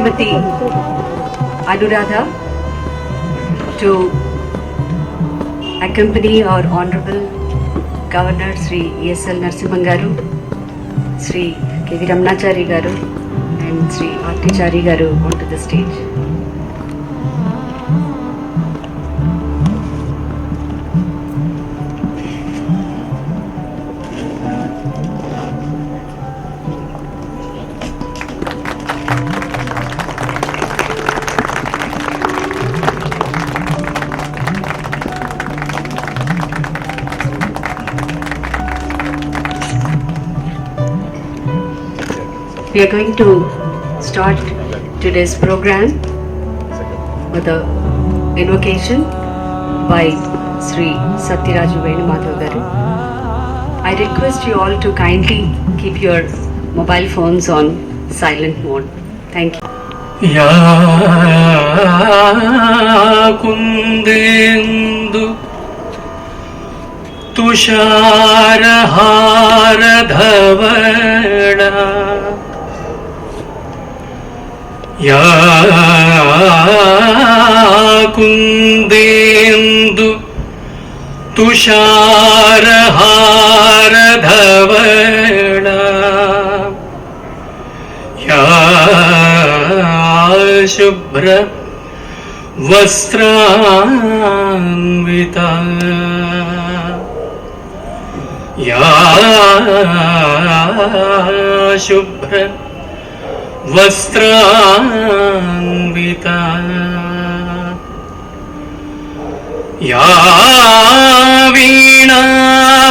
Srimati Anuradha to accompany our Hon'ble Governor Sri E.S.L. Narasimhan Sri K.V. Ramanachari Garu and Sri R.T. Chari Garu onto the stage. We are going to start today's program with an invocation by Sri Satyaraju Venumadhav Garu. I request you all to kindly keep your mobile phones on silent mode. Thank you. Ya kundendu tushara dhavana Ya kundendu tushara dhavana Ya shubhra vastranvita Ya shubhra vastranvita Ya veena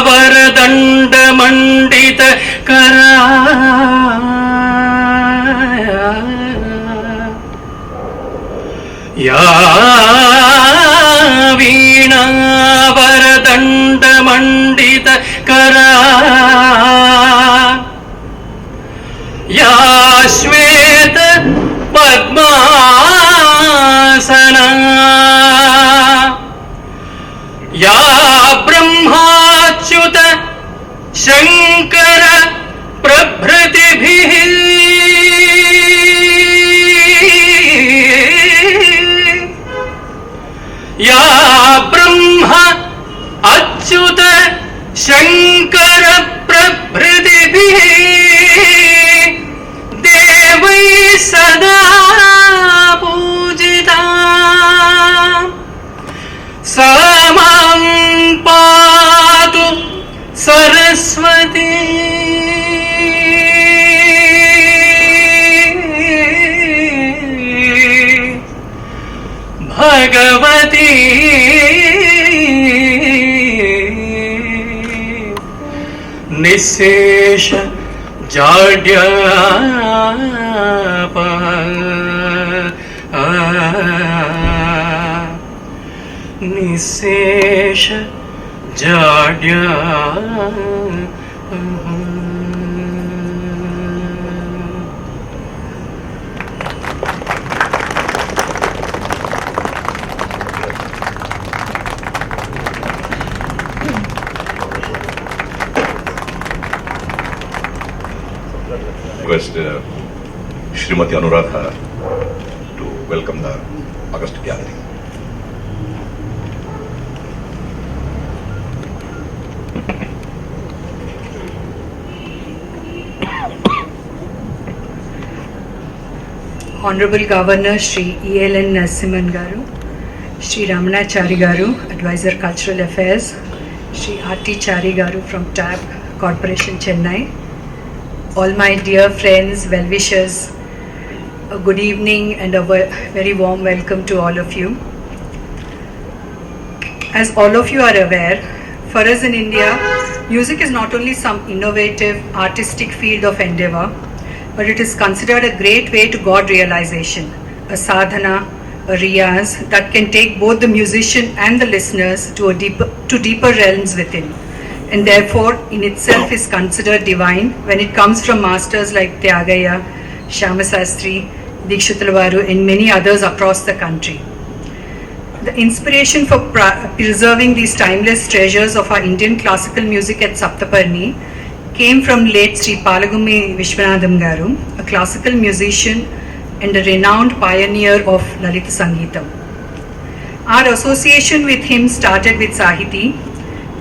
varadanda mandita kara Ya veena varadanda mandita kara Ya shweta padmasana Ya brahmachyuta shankara prabhritibhi Ya brahma achyuta shankara prabhritibhi devai sada pujita samam patu saraswati Bhagavati Nishesha Jadyapa Nishesha Jadyapa Request Srimati Anuradha to welcome the August gathering. Hon'ble Governor Sri E.L.N. Narasimhan Garu, Sri Ramanachari Garu, Advisor Cultural Affairs, Sri R.T. Chari Garu from TAG Corporation Chennai, all my dear friends, well-wishers, a good evening and a very warm welcome to all of you. As all of you are aware, for us in India, music is not only some innovative artistic field of endeavor, but it is considered a great way to God realization, a sadhana, a riyaz that can take both the musician and the listeners to deeper realms within, and therefore in itself is considered divine when it comes from masters like Tyagaya, Shyamasastri, Dikshitulavaru and many others across the country. The inspiration for preserving these timeless treasures of our Indian classical music at Saptaparni came from late Sri Palagummi Vishwanathan Garu, a classical musician and a renowned pioneer of Lalita Sangeetam. Our association with him started with Sahiti,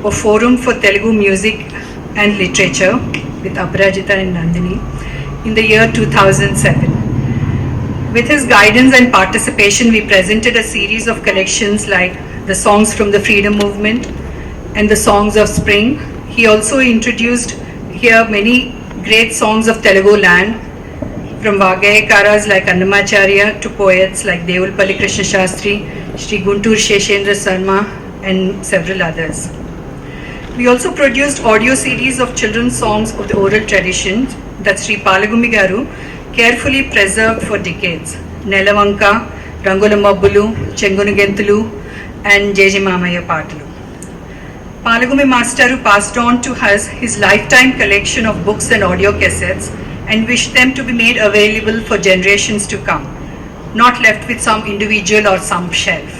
a forum for Telugu music and literature with Aparajita and Nandini in the year 2007. With his guidance and participation, we presented a series of collections like the songs from the freedom movement and the songs of spring. He also introduced here many great songs of Telugu land, from Vagayakaras like Annamacharya to poets like Devulpalli Krishna Shastri, Sri Guntur Sheshendra Sarma, and several others. We also produced audio series of children's songs of the oral tradition that Sri Palagumi Garu carefully preserved for decades. Nelavanka, Rangula Mabbulu, Chengunu Gentulu, and Jeji Mamaya Patalu. Palagumi Masteru passed on to us his lifetime collection of books and audio cassettes and wished them to be made available for generations to come, not left with some individual or some shelf.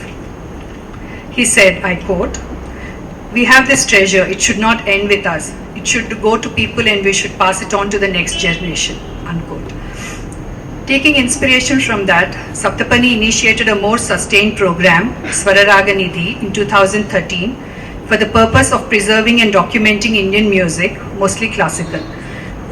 He said, I quote, "We have this treasure, it should not end with us. It should go to people and we should pass it on to the next generation," unquote. Taking inspiration from that, Saptaparni initiated a more sustained program, Swararaga Nidhi, in 2013 for the purpose of preserving and documenting Indian music, mostly classical.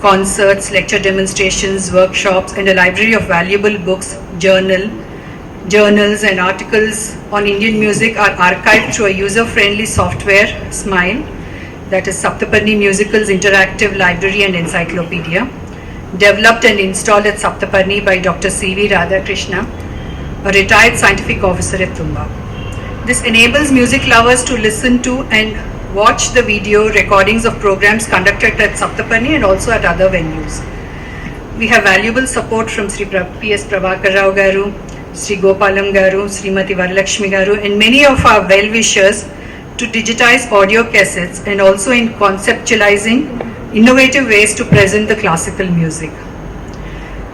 Concerts, lecture demonstrations, workshops, and a library of valuable books, journals and articles on Indian music are archived through a user-friendly software, SMILE, that is Saptaparni Musicals Interactive Library and Encyclopedia, developed and installed at Saptaparni by Dr. C.V. Radhakrishna, a retired scientific officer at Tumba. This enables music lovers to listen to and watch the video recordings of programs conducted at Saptaparni and also at other venues. We have valuable support from Sri P.S. Prabhakar Rao Garu, Sri Gopalam Garu, Srimati Varalakshmi Garu, and many of our well-wishers to digitize audio cassettes and also in conceptualizing innovative ways to present the classical music.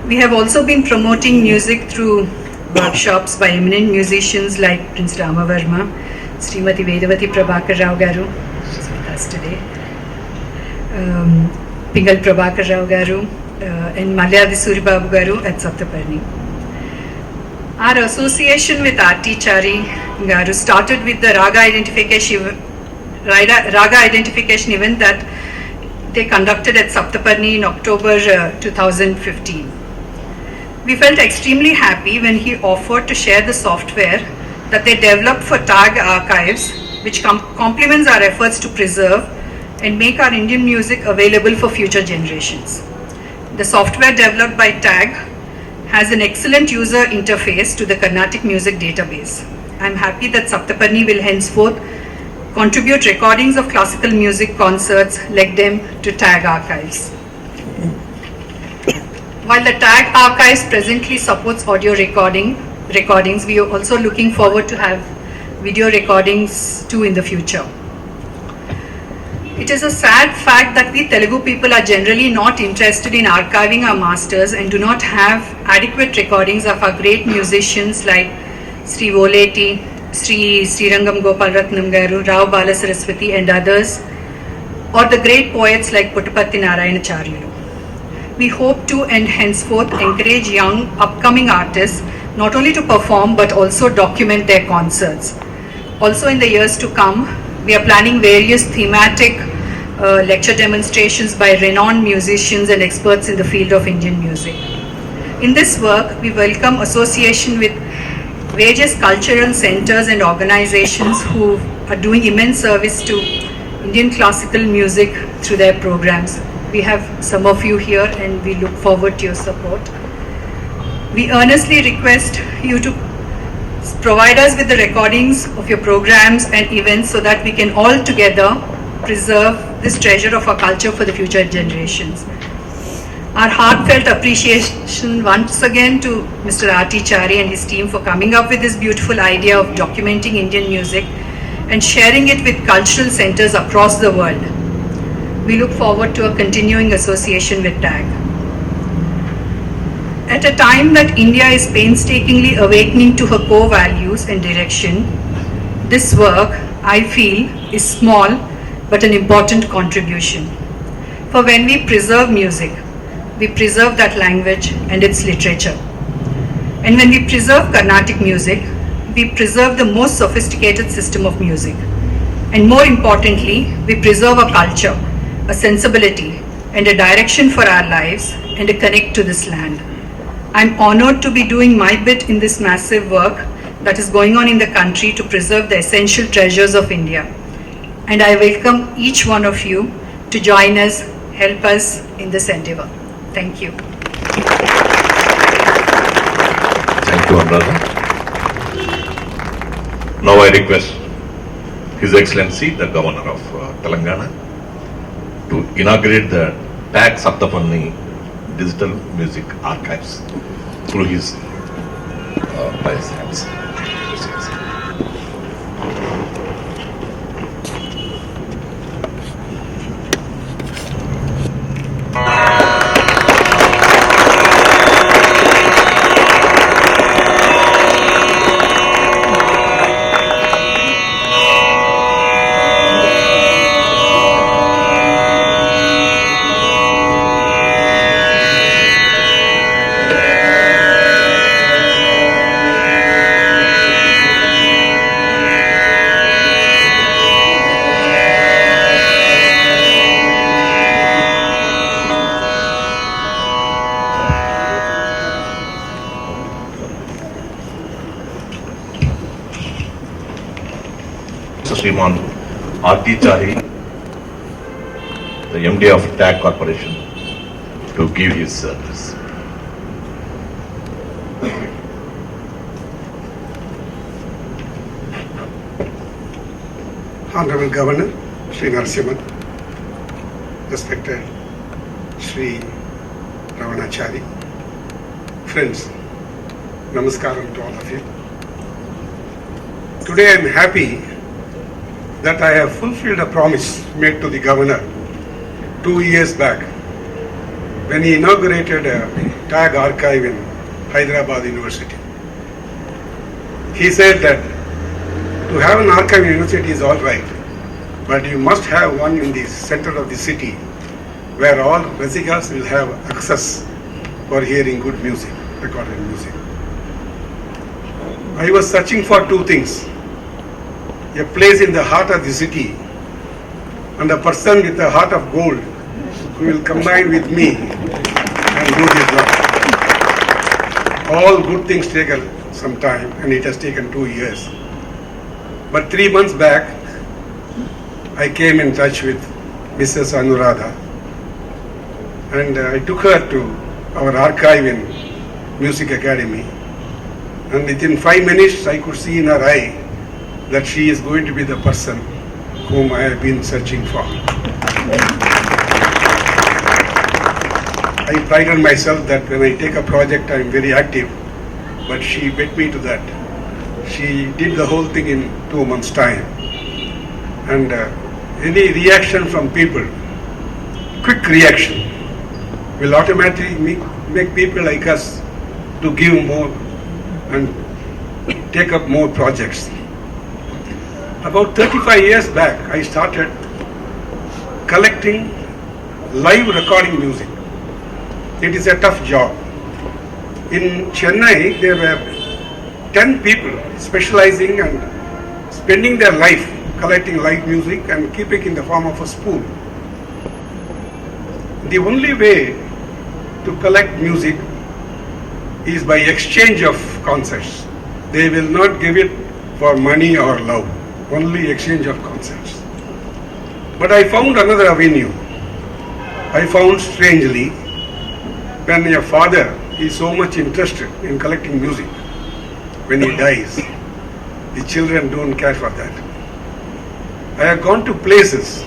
We have also been promoting music through workshops by eminent musicians like Prince Ramavarma, Srimati Vedavati Prabhakar Rao Garu, she's with us today, Pingal Prabhakar Rao Garu, and Malyadi Suribabu Garu at Saptaparni. Our association with R.T. Chari Garu started with the Raga identification event that they conducted at Saptaparni in October 2015. We felt extremely happy when he offered to share the software that they developed for TAG Archives, which complements our efforts to preserve and make our Indian music available for future generations. The software developed by TAG has an excellent user interface to the Carnatic music database. I am happy that Saptaparni will henceforth contribute recordings of classical music concerts, leg them to TAG Archives. While the TAG Archives presently supports audio recordings, we are also looking forward to have video recordings too in the future. It is a sad fact that we Telugu people are generally not interested in archiving our masters and do not have adequate recordings of our great musicians like Sri Voleti, Sri Srirangam Gopal Ratnam Garu, Rao Balasaraswati and others, or the great poets like Puttapatti Narayanacharyalu. We hope to and henceforth encourage young upcoming artists not only to perform but also document their concerts. Also in the years to come, we are planning various thematic lecture demonstrations by renowned musicians and experts in the field of Indian music. In this work, we welcome association with various cultural centers and organizations who are doing immense service to Indian classical music through their programs. We have some of you here and we look forward to your support. We earnestly request you to provide us with the recordings of your programs and events so that we can all together preserve this treasure of our culture for the future generations. Our heartfelt appreciation once again to Mr. R.T. Chari and his team for coming up with this beautiful idea of documenting Indian music and sharing it with cultural centers across the world. We look forward to a continuing association with TAG. At a time that India is painstakingly awakening to her core values and direction, this work, I feel, is small but an important contribution. For when we preserve music, we preserve that language and its literature. And when we preserve Carnatic music, we preserve the most sophisticated system of music. And more importantly, we preserve a culture, a sensibility, and a direction for our lives, and a connect to this land. I'm honored to be doing my bit in this massive work that is going on in the country to preserve the essential treasures of India. And I welcome each one of you to join us, help us in this endeavor. Thank you. Thank you, Anuradha. Now I request His Excellency, the Governor of Telangana, to inaugurate the TAG Saptaparni Digital Music Archives through his pious hands. Shriman R.T. Chahi, the MD of TAG Corporation, to give his service. Hon'ble Governor, Sri Narasimhan, respected Sri Ravanachari, friends, namaskaram to all of you. Today I am happy that I have fulfilled a promise made to the Governor 2 years back when he inaugurated a TAG archive in Hyderabad University. He said that to have an archive in university is all right, but you must have one in the center of the city where all Rasikas will have access for hearing good music, recorded music. I was searching for two things: a place in the heart of the city and a person with a heart of gold who will combine with me and do this job. All good things take some time, and it has taken 2 years. But 3 months back, I came in touch with Mrs. Anuradha, and I took her to our archive in Music Academy, and within 5 minutes I could see in her eye that she is going to be the person whom I have been searching for. I pride on myself that when I take a project I am very active, but she bet me to that. She did the whole thing in 2 months' time. And any reaction from people, quick reaction, will automatically make people like us to give more and take up more projects. About 35 years back, I started collecting live recording music. It is a tough job. In Chennai, there were 10 people specializing and spending their life collecting live music and keeping it in the form of a spool. The only way to collect music is by exchange of concerts. They will not give it for money or love, only exchange of concerts. But I found another avenue. I found strangely, when a father is so much interested in collecting music, when he dies, the children don't care for that. I have gone to places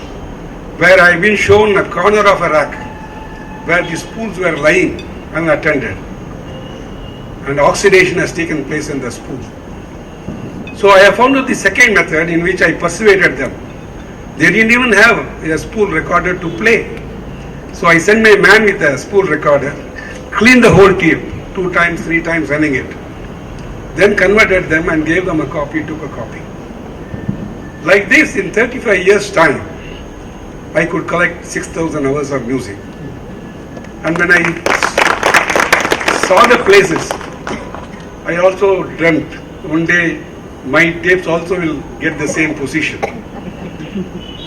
where I have been shown a corner of a rack where the spools were lying unattended, and oxidation has taken place in the spool. So I have found out the second method in which I persuaded them. They didn't even have a spool recorder to play. So I sent my man with a spool recorder, cleaned the whole tape 2 times, 3 times running it, then converted them and gave them a copy, took a copy. Like this, in 35 years' time, I could collect 6,000 hours of music. And when I saw the places I also dreamt one day my tapes also will get the same position.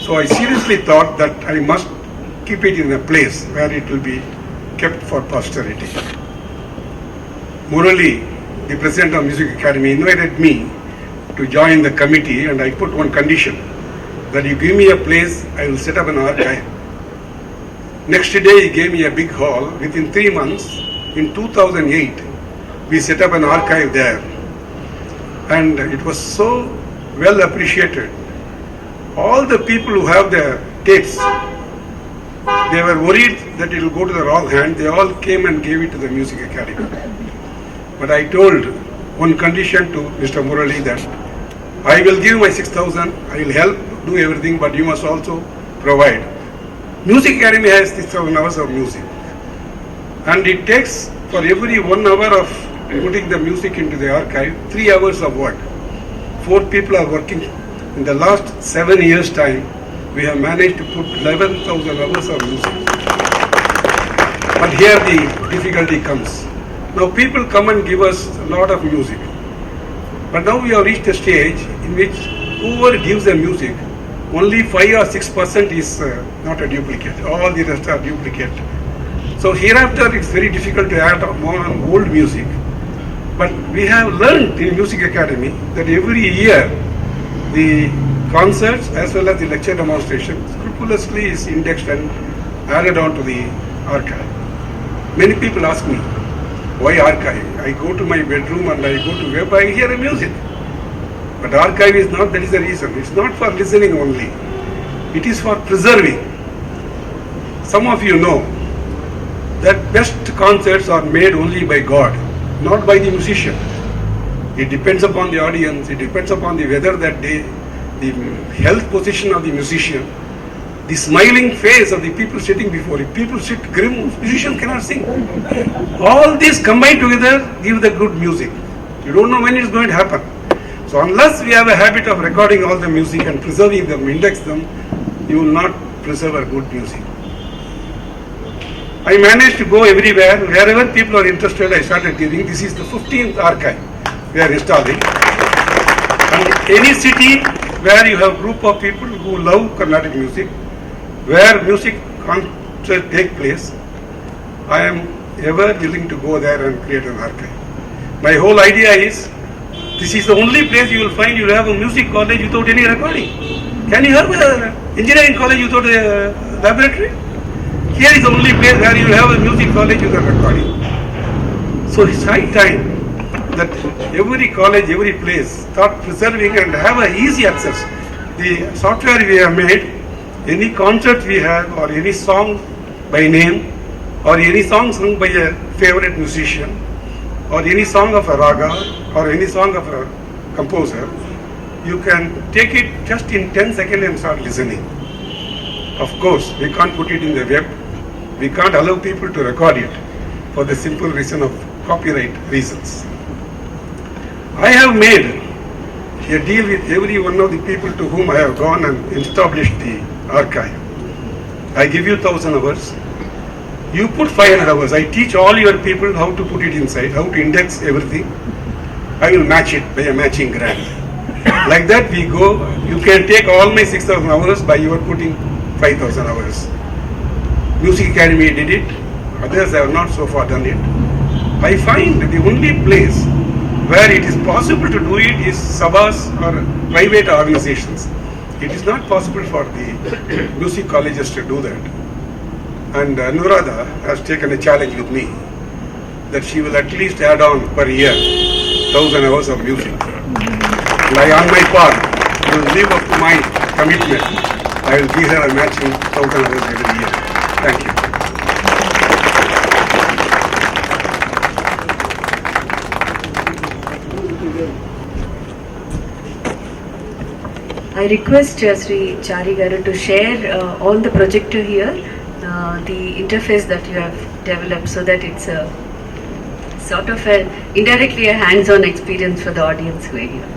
So I seriously thought that I must keep it in a place where it will be kept for posterity. Murali, the president of Music Academy, invited me to join the committee, and I put one condition, that you give me a place, I will set up an archive. Next day he gave me a big hall. Within 3 months, in 2008, we set up an archive there. And it was so well appreciated. All the people who have their tapes, they were worried that it will go to the wrong hand. They all came and gave it to the Music Academy. But I told one condition to Mr. Murali that I will give my 6,000, I will help do everything, but you must also provide. Music Academy has 6,000 hours of music. And it takes for every 1 hour of putting the music into the archive, 3 hours of work. 4 people are working. In the last 7 years' time, we have managed to put 11,000 hours of music. But here the difficulty comes. Now people come and give us a lot of music. But now we have reached a stage in which whoever gives the music, only 5 or 6% is not a duplicate. All the rest are duplicate. So hereafter it's very difficult to add more old music. But we have learned in Music Academy that every year the concerts as well as the lecture demonstration scrupulously is indexed and added on to the archive. Many people ask me, why archive? I go to my bedroom and I go to web, I hear a music. But archive is not, that is the reason. It's not for listening only. It is for preserving. Some of you know that best concerts are made only by God, not by the musician. It depends upon the audience, it depends upon the weather that day, the health position of the musician, the smiling face of the people sitting before. If people sit grim, musician cannot sing. All these combined together give the good music. You don't know when it's going to happen. So unless we have a habit of recording all the music and preserving them, index them, you will not preserve a good music. I managed to go everywhere. Wherever people are interested, I started giving. This is the 15th archive we are installing. And any city where you have group of people who love Carnatic music, where music concerts take place, I am ever willing to go there and create an archive. My whole idea is, this is the only place you will find you will have a music college without any recording. Can you have an engineering college without a laboratory? Here is the only place where you will have a music college without recording. So it's high time that every college, every place start preserving and have a easy access. The software we have made, any concert we have or any song by name or any song sung by a favorite musician or any song of a raga or any song of a composer, you can take it just in 10 seconds and start listening. Of course, we can't put it in the web. We can't allow people to record it for the simple reason of copyright reasons. I have made a deal with every one of the people to whom I have gone and established the archive. I give you 1,000 hours. You put 500 hours. I teach all your people how to put it inside, how to index everything. I will match it by a matching grant. Like that we go. You can take all my 6,000 hours by your putting 5,000 hours. Music Academy did it. Others have not so far done it. I find the only place where it is possible to do it is sabhas or private organizations. It is not possible for the music colleges to do that. And Anuradha has taken a challenge with me that she will at least add on per year 1,000 hours of music. And I, on my part, will live up to my commitment. I will give her a matching 1,000 hours every year. Thank you. I request Sri Chari Garu to share on the projector here the interface that you have developed so that it's a sort of indirectly a hands-on experience for the audience who are here.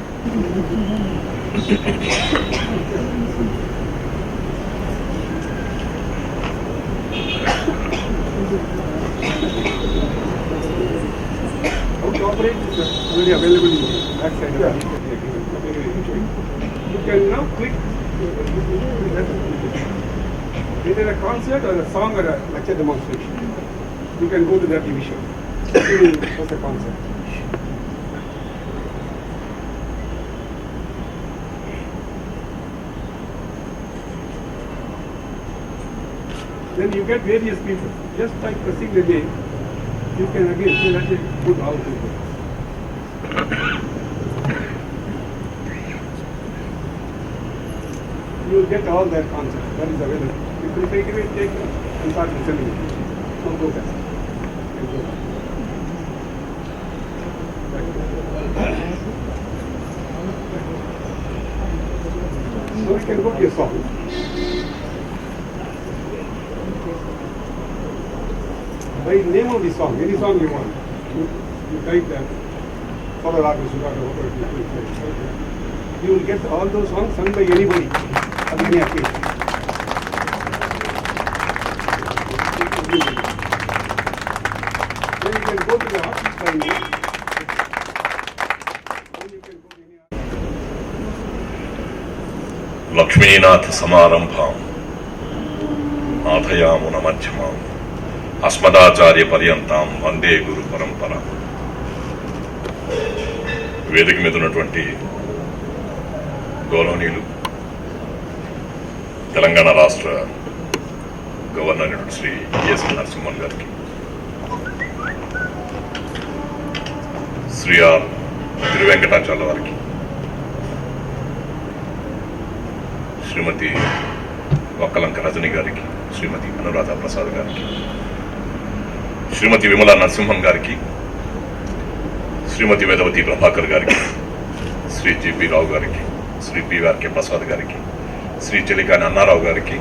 operate is already available in the backside of the agreement. You can now click either a concert or a song or a lecture demonstration. You can go to that division. That's a concert. Then you get various people. Just by pressing the name, you can again put all people. You will get all their concepts. That is available. If you take it, take it and start listening. Don't go back. So we can go to your song. By name of the song, any song you want. You type that. Follow up, you will get all those songs sung by anybody on any occasion. Then you can go to the artist by name. Then you can go to any artist. Lakshminatha సమారంభాం ఆథయామున మధ్యమాం అస్మదాచార్య పర్యంతం వందే గురు పరంపర. వేదిక మీద ఉన్నటువంటి గౌరవనీయులు తెలంగాణ రాష్ట్ర governor Shri yes Narasimhan గారికి, Shri are తిరువెంకటాచార్య వారికి, శ్రీమతి వక్కలంక రజని గారికి, శ్రీమతి అనురాధ ప్రసాద్ గారికి, శ్రీమతి విమలా నరసింహన్ గారికి, శ్రీమతి వేదవతి ప్రభాకర్ గారికి, శ్రీ జిపి రావు గారికి, శ్రీ పిఆర్కే ప్రసాద్ గారికి, శ్రీ చెలికాని అన్నారావు గారికి,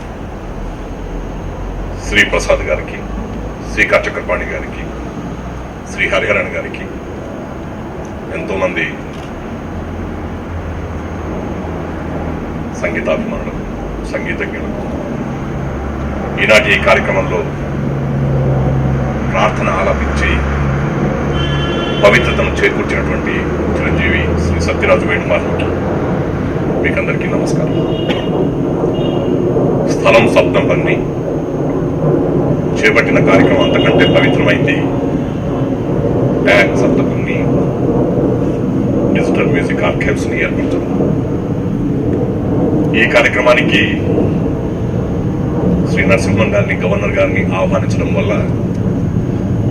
శ్రీ ప్రసాద్ గారికి, శ్రీ కచ్చకర్పాణి గారికి, శ్రీ హరిహరన్ గారికి, ఎంతోమంది సంగీతాభిమానులకు, సంగీతజ్ఞులకు ఈనాటి ఈ కార్యక్రమంలో ప్రార్థన ఆలపించి పవిత్రతను చేకూర్చినటువంటి చిరంజీవి శ్రీ సత్యరాజు వేణుమాధవ్కి మీకందరికీ నమస్కారం. స్థలం సప్తపర్ని, చేపట్టిన కార్యక్రమం అంతకంటే పవిత్రమైంది. ట్యాగ్ సప్తపర్ని డిజిటల్ మ్యూజిక్ ఆర్కైవ్స్ ని ఏర్పరచడం. ఈ కార్యక్రమానికి శ్రీ నరసింహన్ గారిని, గవర్నర్ గారిని ఆహ్వానించడం వల్ల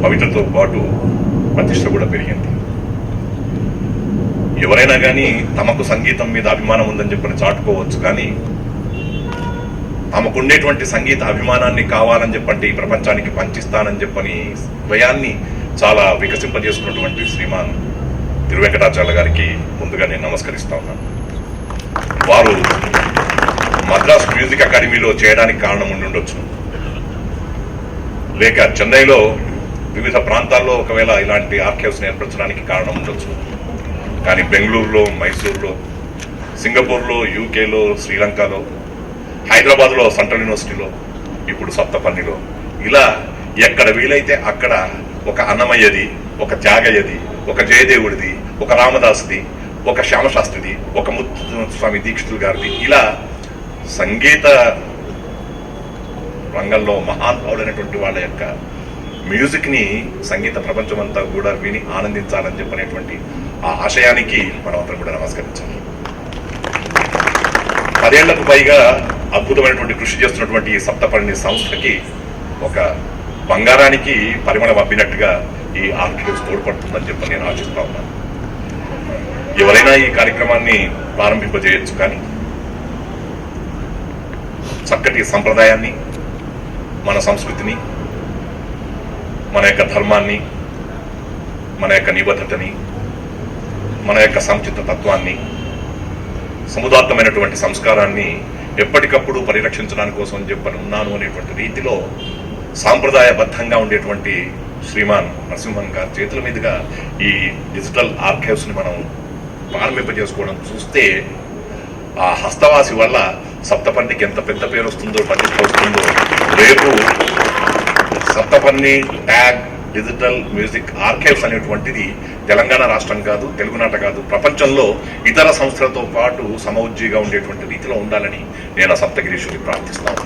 పవిత్రతో పాటు ప్రతిష్ట కూడా పెరిగింది. ఎవరైనా కానీ తమకు సంగీతం మీద అభిమానం ఉందని చెప్పని చాటుకోవచ్చు, కానీ తమకుండేటువంటి సంగీత అభిమానాన్ని కావాలని చెప్పంటే ఈ ప్రపంచానికి పంచిస్తానని చెప్పని స్వయాన్ని చాలా వికసింపజేసుకున్నటువంటి శ్రీమాన్ తిరువెంకటాచార్య గారికి ముందుగా నేను నమస్కరిస్తా ఉన్నాను. వారు మద్రాస్ మ్యూజిక్ అకాడమీలో చేయడానికి కారణం ఉండి ఉండొచ్చు, లేక చెన్నైలో వివిధ ప్రాంతాల్లో ఒకవేళ ఇలాంటి ఆర్కైవ్స్ ఏర్పరచడానికి కారణం ఉండొచ్చు. కానీ బెంగళూరులో, మైసూరులో, సింగపూర్లో, యూకేలో, శ్రీలంకలో, హైదరాబాద్లో సెంట్రల్ యూనివర్సిటీలో, ఇప్పుడు సప్తపర్నిలో, ఇలా ఎక్కడ వీలైతే అక్కడ ఒక అన్నమయ్యది, ఒక త్యాగయ్యది, ఒక జయదేవుడిది, ఒక రామదాస్ది, ఒక శ్యామశాస్త్రిది, ఒక ముత్తుస్వామి దీక్షితులు గారిది, ఇలా సంగీత రంగంలో మహానుభావులైనటువంటి వాళ్ళ యొక్క మ్యూజిక్ ని సంగీత ప్రపంచం అంతా కూడా విని ఆనందించాలని చెప్పనేటువంటి ఆ ఆశయానికి మనమందరం కూడా నమస్కరించాలి. 10 ఏళ్లకు పైగా అద్భుతమైనటువంటి కృషి చేస్తున్నటువంటి ఈ సప్తపర్ని సంస్థకి ఒక బంగారానికి పరిమళం అబ్బినట్టుగా ఈ ఆర్కైవ్స్ తోడ్పడుతుందని చెప్పి నేను ఆశిస్తా ఉన్నాను. ఎవరైనా ఈ కార్యక్రమాన్ని ప్రారంభింపజేయచ్చు, కానీ చక్కటి సంప్రదాయాన్ని, మన సంస్కృతిని, మన యొక్క ధర్మాన్ని, మన యొక్క నిబద్ధతని, మన యొక్క సముచిత తత్వాన్ని, సముదాత్తమైనటువంటి సంస్కారాన్ని ఎప్పటికప్పుడు పరిరక్షించడానికి కోసం చెప్పని ఉన్నాను అనేటువంటి రీతిలో సాంప్రదాయబద్ధంగా ఉండేటువంటి శ్రీమాన్ నరసింహన్ గారి చేతుల మీదుగా ఈ డిజిటల్ ఆర్కైవ్స్ ని మనం ప్రారంభింపజేసుకోవడం చూస్తే ఆ హస్తవాసి వల్ల సప్తపర్నికి ఎంత పెద్ద పేరు వస్తుందో, ప్రతిష్ట వస్తుందో. రేపు సప్తపర్ని ట్యాగ్ డిజిటల్ మ్యూజిక్ ఆర్కైవ్స్ అనేటువంటిది తెలంగాణ రాష్ట్రం కాదు, తెలుగునాట కాదు, ప్రపంచంలో ఇతర సంస్థలతో పాటు సమౌజ్జిగా ఉండేటువంటి రీతిలో ఉండాలని నేను ఆ సప్తగిరీశ్వరి ప్రార్థిస్తాను.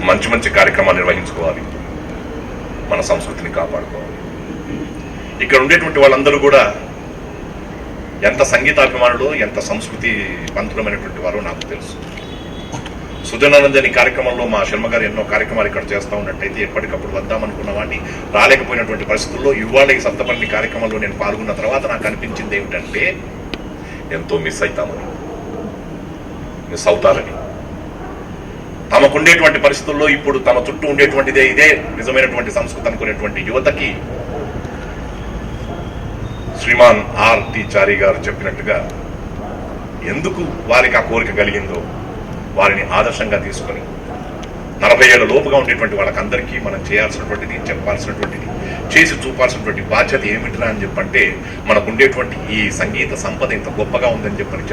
మంచి మంచి కార్యక్రమాలు నిర్వహించుకోవాలి, మన సంస్కృతిని కాపాడుకోవాలి. ఇక్కడ ఉండేటువంటి వాళ్ళందరూ కూడా ఎంత సంగీతాభిమానులో, ఎంత సంస్కృతి పంతులమైనటువంటి వారో నాకు తెలుసు. సుజనానందని కార్యక్రమంలో మా శర్మ గారు ఎన్నో కార్యక్రమాలు ఇక్కడ చేస్తూ ఉన్నట్టయితే ఎప్పటికప్పుడు వద్దామనుకున్న వాడిని రాలేకపోయినటువంటి పరిస్థితుల్లో ఇవాళ ఈ సప్తపర్ణి కార్యక్రమంలో నేను పాల్గొన్న తర్వాత నాకు అనిపించింది ఏమిటంటే ఎంతో మిస్ అవుతారని. తమకుండేటువంటి పరిస్థితుల్లో ఇప్పుడు తమ చుట్టూ ఉండేటువంటిదే ఇదే నిజమైనటువంటి సంస్కృతి అనుకునేటువంటి యువతకి శ్రీమాన్ ఆర్.టి. చారి గారు చెప్పినట్టుగా ఎందుకు వారికి ఆ కోరిక కలిగిందో వారిని ఆదర్శంగా తీసుకొని 40 ఏళ్ల లోపుగా ఉండేటువంటి వాళ్ళకందరికీ మనం చేయాల్సినటువంటిది, చెప్పాల్సినటువంటిది, చేసి చూపాల్సినటువంటి బాధ్యత ఏమిటిరా అని చెప్పంటే మనకు ఉండేటువంటి ఈ సంగీత సంపద ఇంత గొప్పగా ఉందని చెప్పని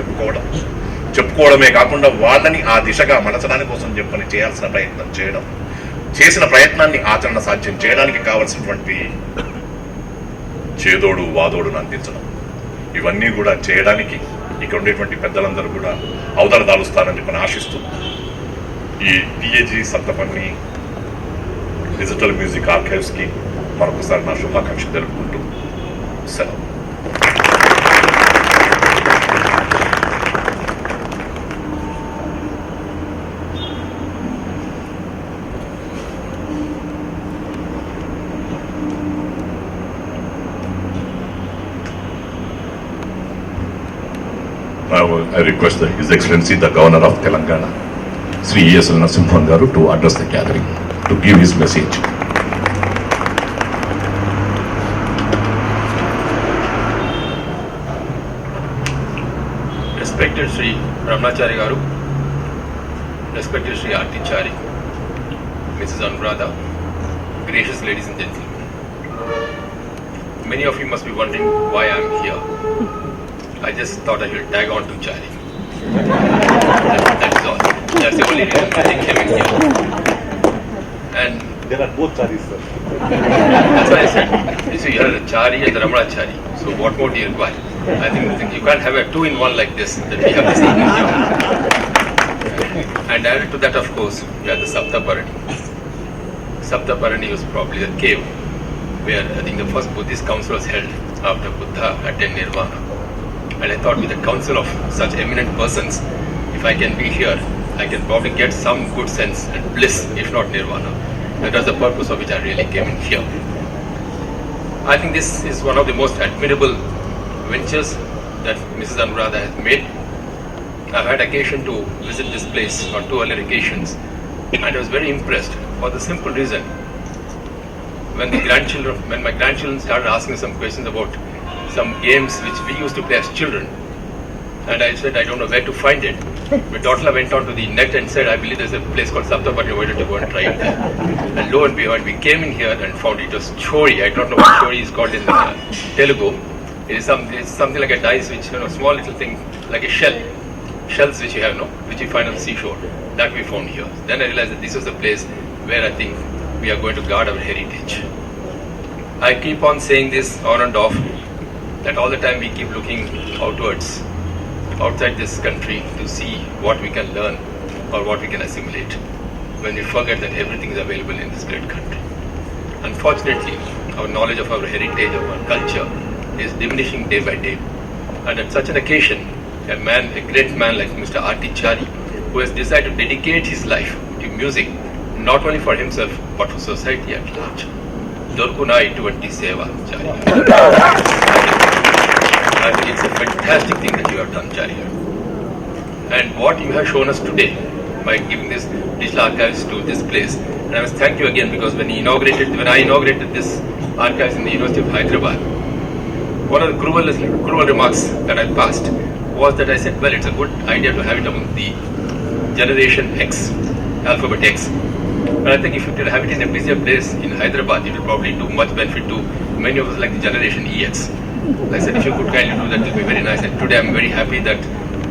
చెప్పుకోవడమే కాకుండా వాళ్ళని ఆ దిశగా మలచడానికి కోసం చెప్పని చేయాల్సిన ప్రయత్నం చేయడం, చేసిన ప్రయత్నాన్ని ఆచరణ సాధ్యం చేయడానికి కావలసినటువంటి చేదోడు వాదోడును అందించడం, ఇవన్నీ కూడా చేయడానికి ఇక్కడ ఉండేటువంటి పెద్దలందరూ కూడా అవతల దాలుస్తారని చెప్పని ఆశిస్తూ ఈ TAG Saptaparni digital music archives కి మరొకసారి నా శుభాకాంక్షలు తెలుపుకుంటూ సెలవు. I request His Excellency the Governor of Telangana, Sri E.S.L. Narasimhan Garu, to address the gathering, to give his message. Respected Sri Ramnachari Garu, respected Sri R.T. Chari, Mrs. Anuradha, gracious ladies and gentlemen. Many of you must be wondering why I am here. I just thought I should tag on to Chari. That's all. That's the only reason I came in here. And There are both Charis, sir. that's why I said, so you have the Chari and the Ramnachari. So what more do you require? I think you can't have a two-in-one like this that we have this evening here. And added to that, of course, we have the Saptaparni. Saptaparni was probably the cave where I think the first Buddhist council was held after Buddha attained Nirvana. And I thought with a council of such eminent persons, if I can be here, I can probably get some good sense and bliss, if not Nirvana. That was the purpose of which I really came in here. I think this is one of the most admirable ventures that Mrs. Anuradha has made. I've had occasion to visit this place on 2 earlier occasions, and I was very impressed for the simple reason. When my grandchildren started asking some questions about some games which we used to play as children, and I said I don't know where to find it. My daughter went on to the net and said, I believe there's a place called Saptaparni, why don't you go and try it there? And lo and behold, we came in here and found it was chori. I don't know what chori is called in Telugu. It's something like a dice, which, small little thing, like a shells which you have, which you find on the seashore. That we found here. Then I realized that this was the place where I think we are going to guard our heritage. I keep on saying this on and off, that all the time we keep looking outwards, outside this country, to see what we can learn or what we can assimilate, when we forget that everything is available in this great country. Unfortunately, our knowledge of our heritage, of our culture, is diminishing day by day. And at such an occasion, a great man like Mr. R.T. Chari, who has decided to dedicate his life to music, not only for himself, but for society at large. Dorkuna ituvanti seva, Chari. I think it's a fantastic thing that you have done, Chari. And what you have shown us today by giving this digital archives to this place, and I must thank you again, because when I inaugurated this archives in the University of Hyderabad, one of the cruel remarks that I passed was that I said, well, it's a good idea to have it among the generation X, alphabet X. But I think if you could have it in a busier place in Hyderabad, it will probably do much benefit to many of us, like the generation EX. Like I said, if you could kindly do that, it will be very nice. And today I'm very happy that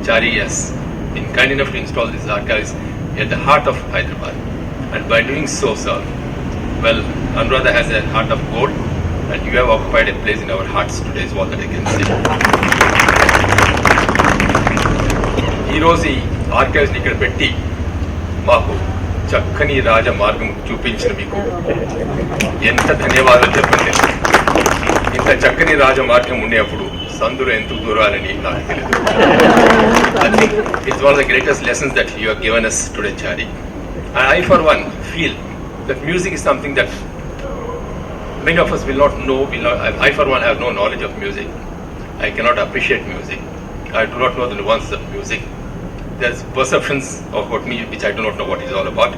Chari has been kind enough to install these archives at the heart of Hyderabad. And by doing so, sir, well, Anuradha has a heart of gold, And you have occupied a place in our hearts today is all that I can say. ఈ రోజు ఈ archives ఇక్కడ పెట్టి మాకు చక్కని రాజ మార్గం చూపించిన మీకు ఎంత ధన్యవాదాలు చెప్పండి. ఇంత చక్కని రాజ మార్గం ఉండేప్పుడు సందులో ఎందుకు దూరాలని నాకు తెలియదు. I think it's one of the greatest lessons that you have given us today, Chari. And I for one feel that music is something that many of us will not know. I for one have no knowledge of music. I cannot appreciate music. I do not know the nuances of music. There's perceptions about me which I do not know what it's all about.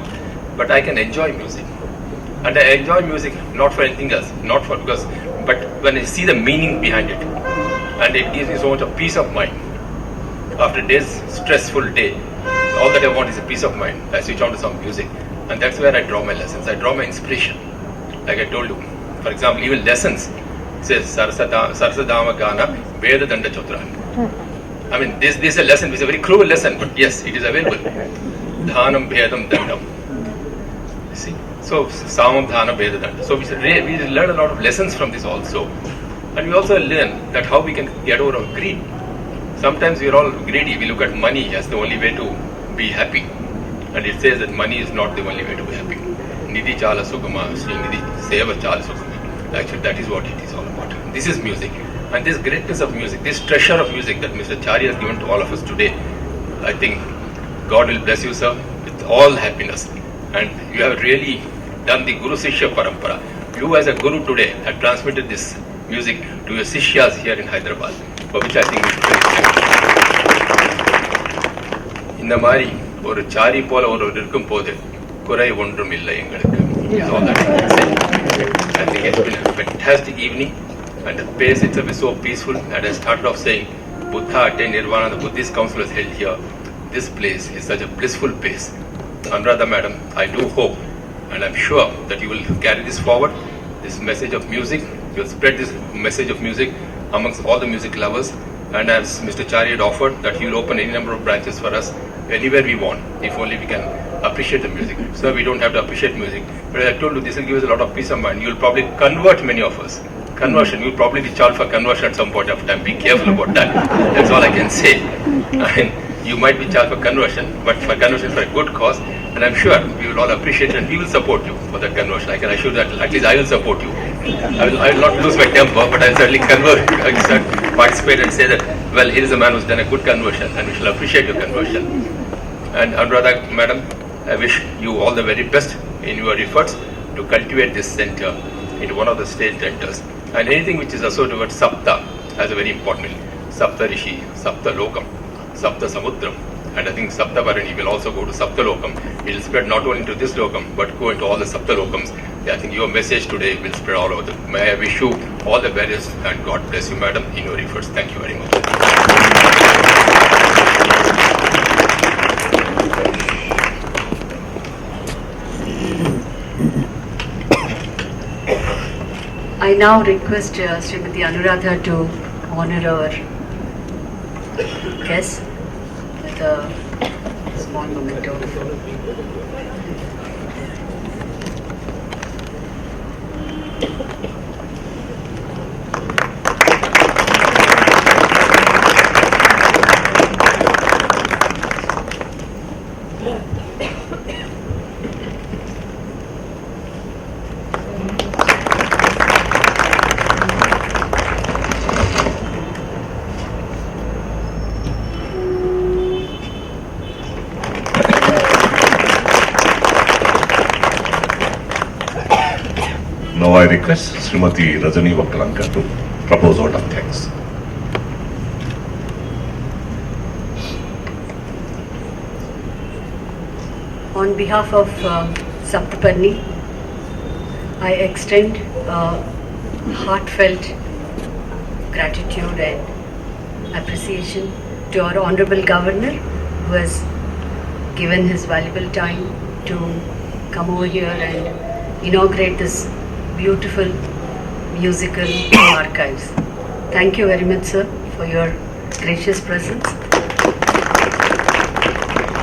But I can enjoy music. And I enjoy music not for anything else, but when I see the meaning behind it. And it gives me so much of peace of mind. After a day's stressful day, all that I want is a peace of mind. I switch on to some music. And that's where I draw my lessons. I draw my inspiration. Like I told you, for example, even lessons says Sarsadama Gana Veda Danda Chotra. I mean, this is a lesson, it's a very cruel lesson, but yes, it is available. Dhanam Bhedam Dandam. See? So, Samam Dhana Veda Danda. So, we learn a lot of lessons from this also. And we also learn that how we can get over our greed. Sometimes we are all greedy. We look at money as the only way to be happy. And it says that money is not the only way to be happy. Nidhi Chala Sukama, Sri Nidhi Seva Chala Sukama. Actually, that is what it is all about. This is music. And this greatness of music, this treasure of music that Mr. Chari has given to all of us today, I think God will bless you, sir, with all happiness. And you have really done the Guru Sishya Parampara. You as a Guru today have transmitted this music to your Sishyas here in Hyderabad, for which I think we should thank you. இந்த மாதிரி ஒரு sorry போல ஒரு இருக்கும் போது குறை ஒன்றும் இல்லை எங்களுக்கு. I think it's been a fantastic evening and the pace itself is so peaceful. And I started off saying Buddha attained Nirvana, the Buddhist council was held here. This place is such a blissful place. Anuradha madam, I do hope and I'm sure that you will carry this forward, this message of music. You will spread this message of music amongst all the music lovers. And as Mr. Chari had offered, that he will open any number of branches for us anywhere we want, if only we can appreciate the music. Sir, we don't have to appreciate music, but as I told you, this will give us a lot of peace of mind. You will probably convert many of us. Conversion, you will probably be charged for conversion at some point of time. Be careful about that. That's all I can say. And you might be charged for conversion, but for conversion for a good cause. And I'm sure we will all appreciate it and we will support you for that conversion. I can assure that at least I will support you. I will not lose my temper, but I will certainly participate and say that, well, here is a man who's done a good conversion and we shall appreciate your conversion. And Anuradha madam, I wish you all the very best in your efforts to cultivate this center into one of the state centers. And anything which is associated with Sapta has a very important meaning. Sapta Rishi, Sapta Lokam, Sapta Samudram. And I think Saptaparni will also go to Sapta Lokam. It will spread not only into this Lokam, but go into all the Sapta Lokams. I think your message today will spread all over. May I wish you all the very best and God bless you, madam, in your efforts. Thank you very much. I now request Srimati Anuradha to honor our guest with a small memento. Now I request Srimati Rajani Vakalanka to propose vote of thanks. On behalf of Saptaparni, I extend heartfelt gratitude and appreciation to our Hon'ble Governor, who has given his valuable time to come over here and inaugurate this beautiful musical archives. Thank you very much, sir, for your gracious presence.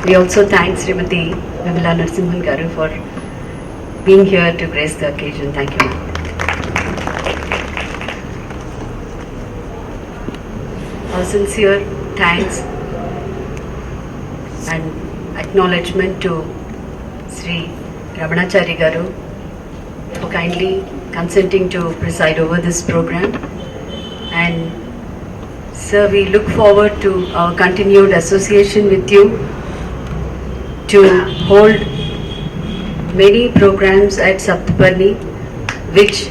We also thank Srimati Vimala Narasimhan Garu for being here to grace the occasion. Thank you, ma'am. our sincere thanks and acknowledgement to Sri Ramanachari Garu for kindly consenting to preside over this program. And sir, we look forward to our continued association with you to hold many programs at Saptaparni which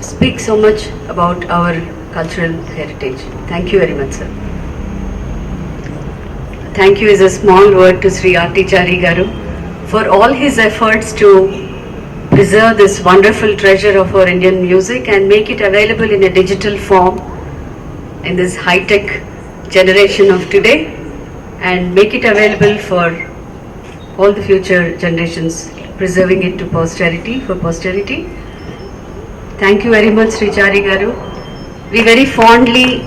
speak so much about our cultural heritage. Thank you very much, sir. Thank you is a small word to Sri R.T. Chari Garu for all his efforts to preserve this wonderful treasure of our Indian music and make it available in a digital form in this high-tech generation of today, and make it available for all the future generations, preserving it to posterity, for posterity. Thank you very much, Sri Chari Garu. We very fondly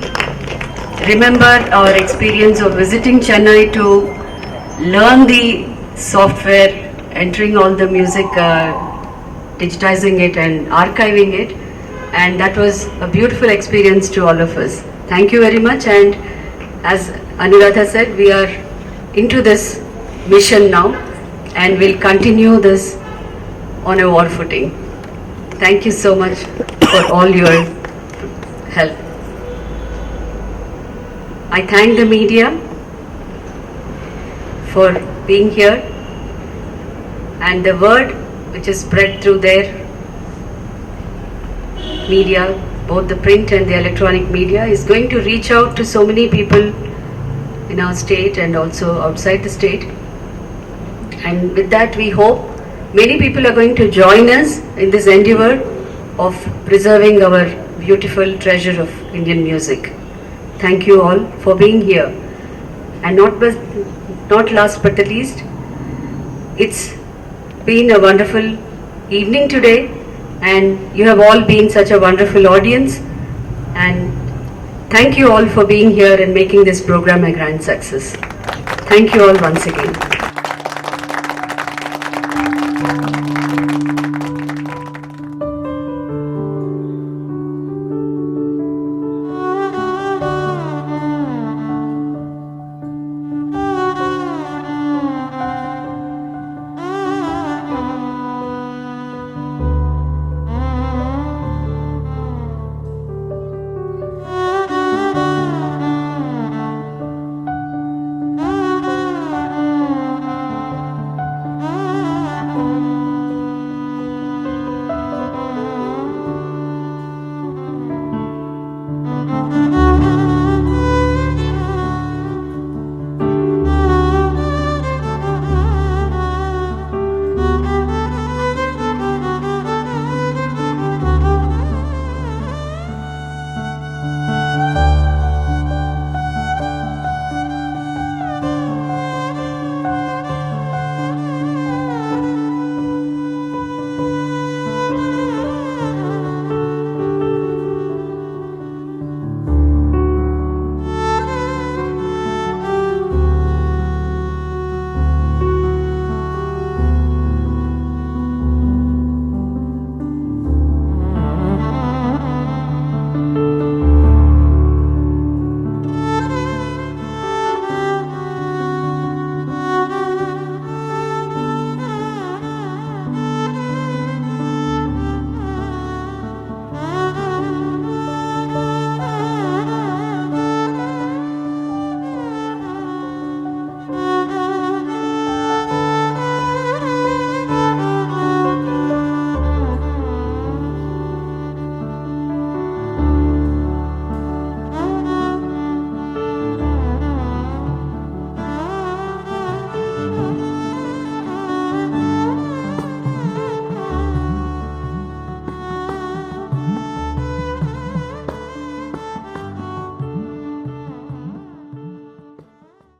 remember our experience of visiting Chennai to learn the software, entering all the music, digitizing it and archiving it, and that was a beautiful experience to all of us. Thank you very much, and as Anuradha said, we are into this mission now and will continue this on a war footing. Thank you so much for all your help. I thank the media for being here, and the word which is spread through their media, both the print and the electronic media, is going to reach out to so many people in our state and also outside the state. And with that, we hope many people are going to join us in this endeavor of preserving our beautiful treasure of Indian music. Thank you all for being here. And not last but the least, it's been a wonderful evening today, and you have all been such a wonderful audience, and thank you all for being here and making this program a grand success. Thank you all once again.